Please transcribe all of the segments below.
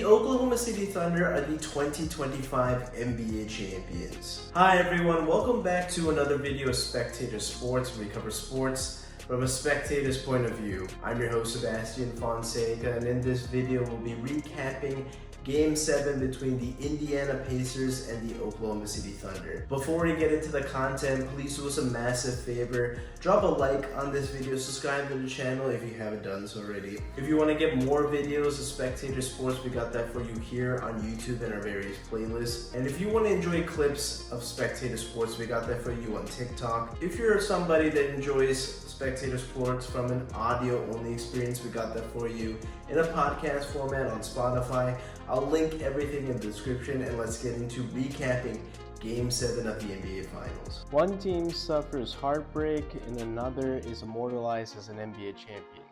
The Oklahoma City Thunder are the 2025 NBA champions. Hi everyone, welcome back to another video of Spectator Sports, where we cover sports from a spectator's point of view. I'm your host Sebastian Fonseca, and in this video we'll be recapping Game 7 between the Indiana Pacers and the Oklahoma City Thunder. Before we get into the content, please do us a massive favor. Drop a like on this video, subscribe to the channel if you haven't done so already. If you want to get more videos of Spectator Sports, we got that for you here on YouTube and our various playlists. And if you want to enjoy clips of Spectator Sports, we got that for you on TikTok. If you're somebody that enjoys Spectator Sports from an audio-only experience, we got that for you in a podcast format on Spotify. I'll link everything in the description, and let's get into recapping Game 7 of the NBA Finals. One team suffers heartbreak and another is immortalized as an NBA champion.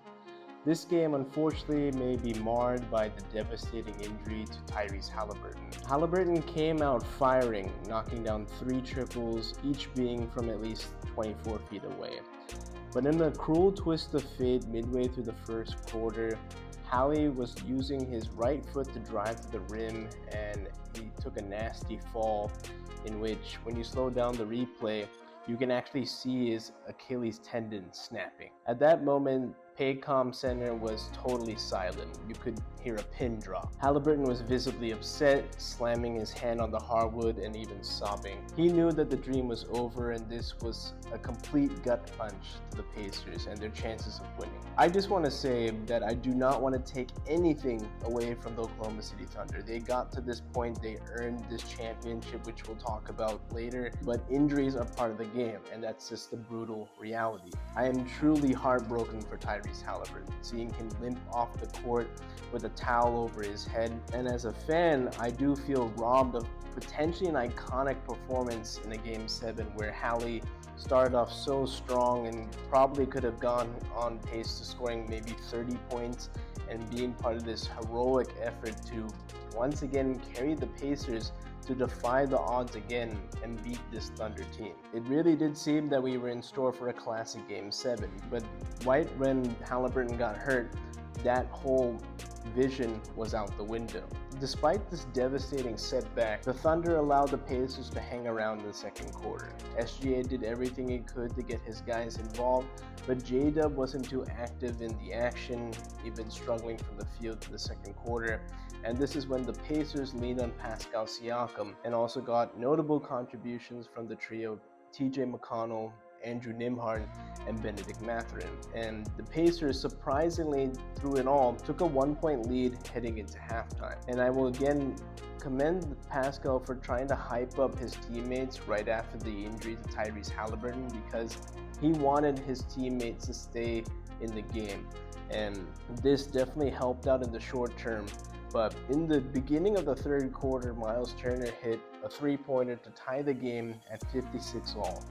This game unfortunately may be marred by the devastating injury to Tyrese Haliburton. Haliburton came out firing, knocking down 3 triples, each being from at least 24 feet away. But in a cruel twist of fate midway through the first quarter, Hali was using his right foot to drive to the rim, and he took a nasty fall in which, when you slow down the replay, you can actually see his Achilles tendon snapping. At that moment, Paycom Center was totally silent. You could hear a pin drop. Haliburton was visibly upset, slamming his hand on the hardwood and even sobbing. He knew that the dream was over, and this was a complete gut punch to the Pacers and their chances of winning. I just want to say that I do not want to take anything away from the Oklahoma City Thunder. They got to this point, they earned this championship, which we'll talk about later, but injuries are part of the game, and that's just the brutal reality. I am truly heartbroken for Tyrese Haliburton, seeing him limp off the court with a towel over his head. And as a fan, I do feel robbed of potentially an iconic performance in a Game 7 where Hali started off so strong and probably could have gone on pace to scoring maybe 30 points and being part of this heroic effort to once again carry the Pacers to defy the odds again and beat this Thunder team. It really did seem that we were in store for a classic Game 7, but when Haliburton got hurt, that whole vision was out the window. Despite this devastating setback, the Thunder allowed the Pacers to hang around in the second quarter. SGA did everything he could to get his guys involved, but J-Dub wasn't too active in the action, even struggling from the field in the second quarter. And this is when the Pacers leaned on Pascal Siakam and also got notable contributions from the trio TJ McConnell, Andrew Nembhard, and Benedict Mathurin. And the Pacers, surprisingly through it all, took a 1-point lead heading into halftime. And I will again commend Pascal for trying to hype up his teammates right after the injury to Tyrese Haliburton, because he wanted his teammates to stay in the game. And this definitely helped out in the short term. But in the beginning of the third quarter, Miles Turner hit a 3-pointer to tie the game at 56-all.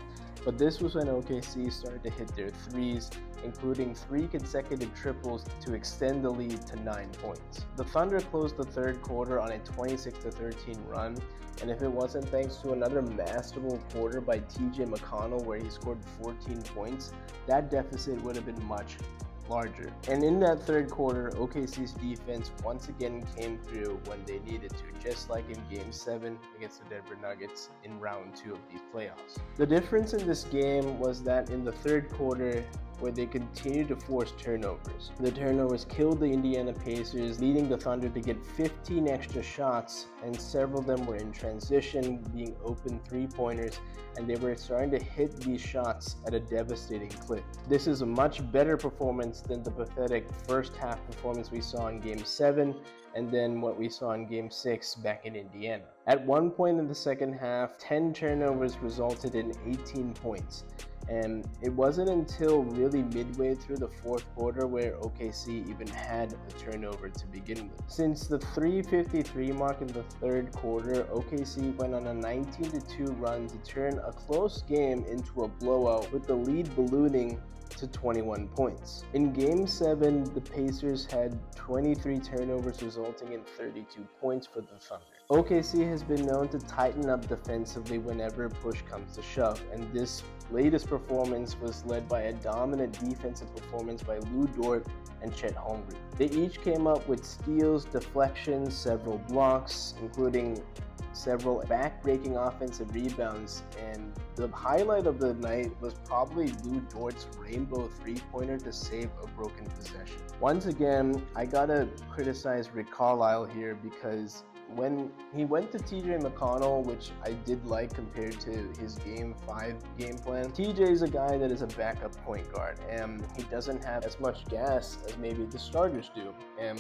But this was when OKC started to hit their threes, including 3 consecutive triples to extend the lead to 9 points. The Thunder closed the third quarter on a 26-13 run, and if it wasn't thanks to another masterful quarter by TJ McConnell where he scored 14 points, that deficit would have been much larger. And in that third quarter, OKC's defense once again came through when they needed to, just like in Game 7 against the Denver Nuggets in round 2 of these playoffs. The difference in this game was that in the third quarter, where they continued to force turnovers. The turnovers killed the Indiana Pacers, leading the Thunder to get 15 extra shots, and several of them were in transition, being open 3-pointers, and they were starting to hit these shots at a devastating clip. This is a much better performance than the pathetic first half performance we saw in Game 7, and then what we saw in Game 6 back in Indiana. At one point in the second half, 10 turnovers resulted in 18 points. And it wasn't until really midway through the fourth quarter where OKC even had a turnover to begin with. Since the 3:53 mark in the third quarter, OKC went on a 19-2 run to turn a close game into a blowout, with the lead ballooning to 21 points. In Game 7, the Pacers had 23 turnovers, resulting in 32 points for the Thunder. OKC has been known to tighten up defensively whenever push comes to shove, and this latest performance was led by a dominant defensive performance by Lou Dort and Chet Holmgren. They each came up with steals, deflections, several blocks, including several back-breaking offensive rebounds, and the highlight of the night was probably Lou Dort's rainbow three-pointer to save a broken possession. Once again, I gotta criticize Rick Carlisle here, because when he went to TJ McConnell, which I did like compared to his Game 5 game plan, TJ is a guy that is a backup point guard, and he doesn't have as much gas as maybe the starters do. And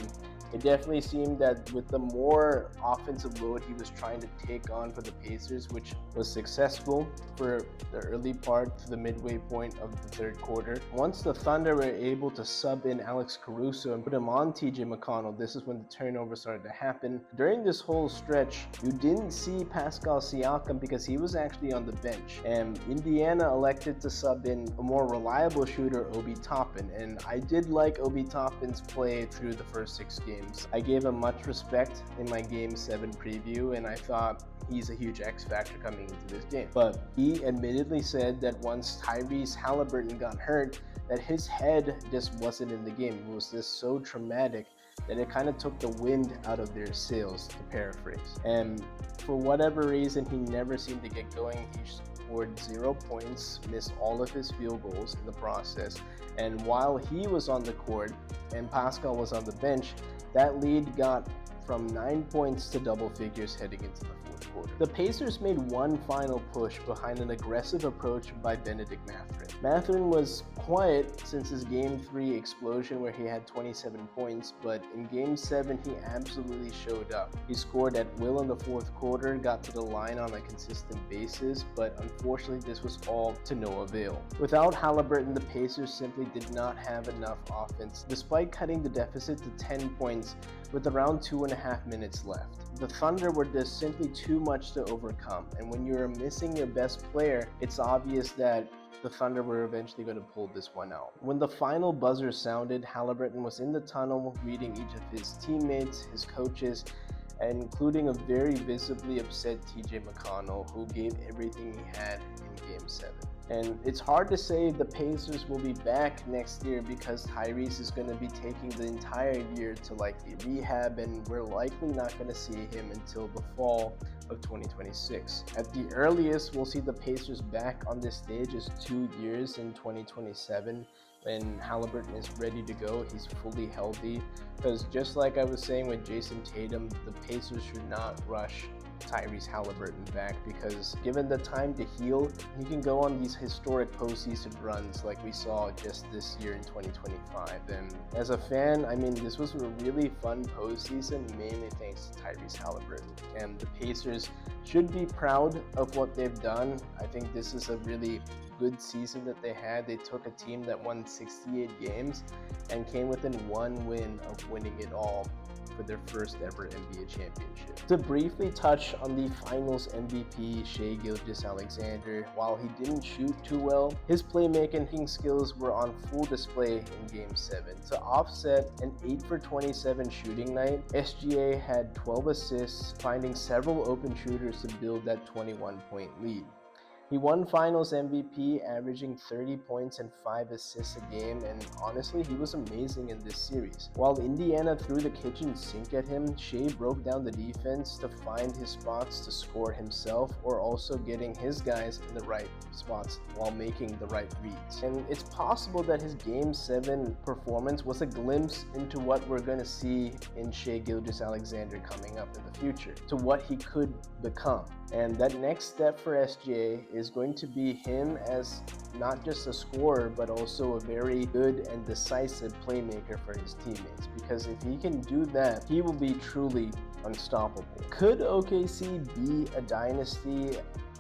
it definitely seemed that with the more offensive load he was trying to take on for the Pacers, which was successful for the early part to the midway point of the third quarter. Once the Thunder were able to sub in Alex Caruso and put him on TJ McConnell, this is when the turnovers started to happen. During this whole stretch, you didn't see Pascal Siakam because he was actually on the bench, and Indiana elected to sub in a more reliable shooter, Obi Toppin, and I did like Obi Toppin's play through the first 6 games. I gave him much respect in my Game 7 preview, and I thought he's a huge X factor coming into this game. But he admittedly said that once Tyrese Haliburton got hurt, that his head just wasn't in the game. It was just so traumatic that it kind of took the wind out of their sails, to paraphrase. And for whatever reason, he never seemed to get going. He scored 0 points, missed all of his field goals in the process. And while he was on the court and Pascal was on the bench, that lead got from 9 points to double figures heading into the fourth quarter. The Pacers made one final push behind an aggressive approach by Benedict Mathurin. Mathurin was quiet since his Game 3 explosion where he had 27 points, but in Game 7 he absolutely showed up. He scored at will in the fourth quarter, got to the line on a consistent basis, but unfortunately this was all to no avail. Without Haliburton, the Pacers simply did not have enough offense, despite cutting the deficit to 10 points with around 2.5 minutes left. The Thunder were just simply too much to overcome, and when you're missing your best player, it's obvious that the Thunder were eventually going to pull this one out. When the final buzzer sounded, Haliburton was in the tunnel greeting each of his teammates, his coaches, and including a very visibly upset TJ McConnell, who gave everything he had in Game 7. And it's hard to say the Pacers will be back next year because Tyrese is going to be taking the entire year to likely rehab, and we're likely not going to see him until the fall of 2026. At the earliest, we'll see the Pacers back on this stage is 2 years in 2027. When Haliburton is ready to go, he's fully healthy. Because just like I was saying with Jason Tatum, the Pacers should not rush Tyrese Haliburton back, because given the time to heal, he can go on these historic postseason runs like we saw just this year in 2025. And as a fan, I mean, this was a really fun postseason, mainly thanks to Tyrese Haliburton. And the Pacers should be proud of what they've done. I think this is a really good season that they had. They took a team that won 68 games and came within one win of winning it all for their first ever NBA championship. To briefly touch on the finals MVP, Shai Gilgeous-Alexander, while he didn't shoot too well, his playmaking skills were on full display in Game 7. To offset an 8 for 27 shooting night, SGA had 12 assists, finding several open shooters to build that 21-point lead. He won Finals MVP, averaging 30 points and 5 assists a game, and honestly, he was amazing in this series. While Indiana threw the kitchen sink at him, Shai broke down the defense to find his spots to score himself, or also getting his guys in the right spots while making the right reads. And it's possible that his Game 7 performance was a glimpse into what we're going to see in Shai Gilgeous-Alexander coming up in the future, to what he could become. And that next step for SGA is going to be him as not just a scorer, but also a very good and decisive playmaker for his teammates. Because if he can do that, he will be truly unstoppable. Could OKC be a dynasty?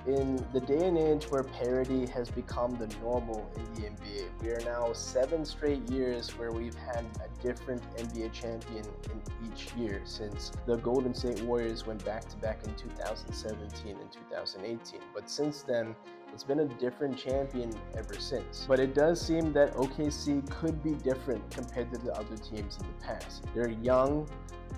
In the day and age where parity has become the normal in the NBA, we are now 7 straight years where we've had a different NBA champion in each year since the Golden State Warriors went back-to-back in 2017 and 2018. But since then, It's been a different champion ever since. But it does seem that OKC could be different compared to the other teams in the past. They're young,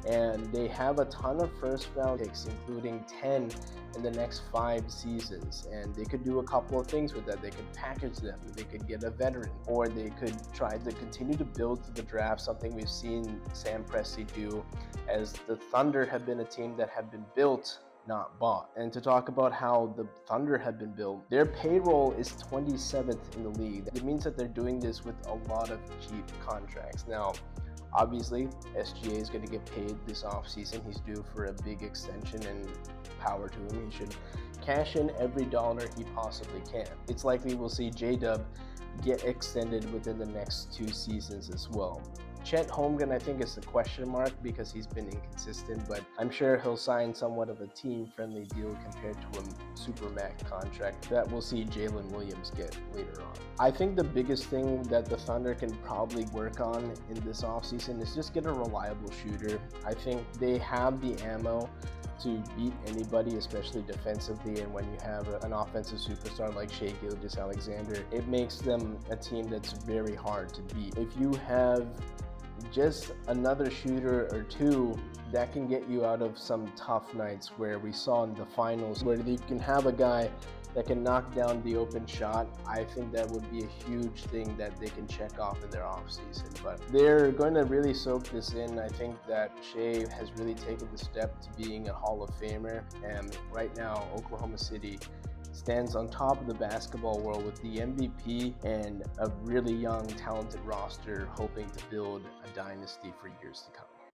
and they have a ton of first round picks, including 10 in the next 5 seasons, and they could do a couple of things with that. They could package them, they could get a veteran, or they could try to continue to build through the draft, something we've seen Sam Presti do, as the Thunder have been a team that have been built, not bought. And to talk about how the Thunder have been built, their payroll is 27th in the league. It means that they're doing this with a lot of cheap contracts. Now, obviously, SGA is going to get paid this offseason. He's due for a big extension, and power to him. He should cash in every dollar he possibly can. It's likely we'll see J-Dub get extended within the next 2 seasons as well. Chet Holmgren, I think, is a question mark because he's been inconsistent, but I'm sure he'll sign somewhat of a team-friendly deal compared to a Supermax contract that we'll see Jalen Williams get later on. I think the biggest thing that the Thunder can probably work on in this offseason is just get a reliable shooter. I think they have the ammo to beat anybody, especially defensively, and when you have an offensive superstar like Shai Gilgeous-Alexander, it makes them a team that's very hard to beat. If you have just another shooter or two that can get you out of some tough nights, where we saw in the finals where you can have a guy that can knock down the open shot, I think that would be a huge thing that they can check off in their offseason. But they're going to really soak this in. I think that Shai has really taken the step to being a Hall of Famer, and right now Oklahoma City stands on top of the basketball world with the MVP and a really young, talented roster, hoping to build a dynasty for years to come.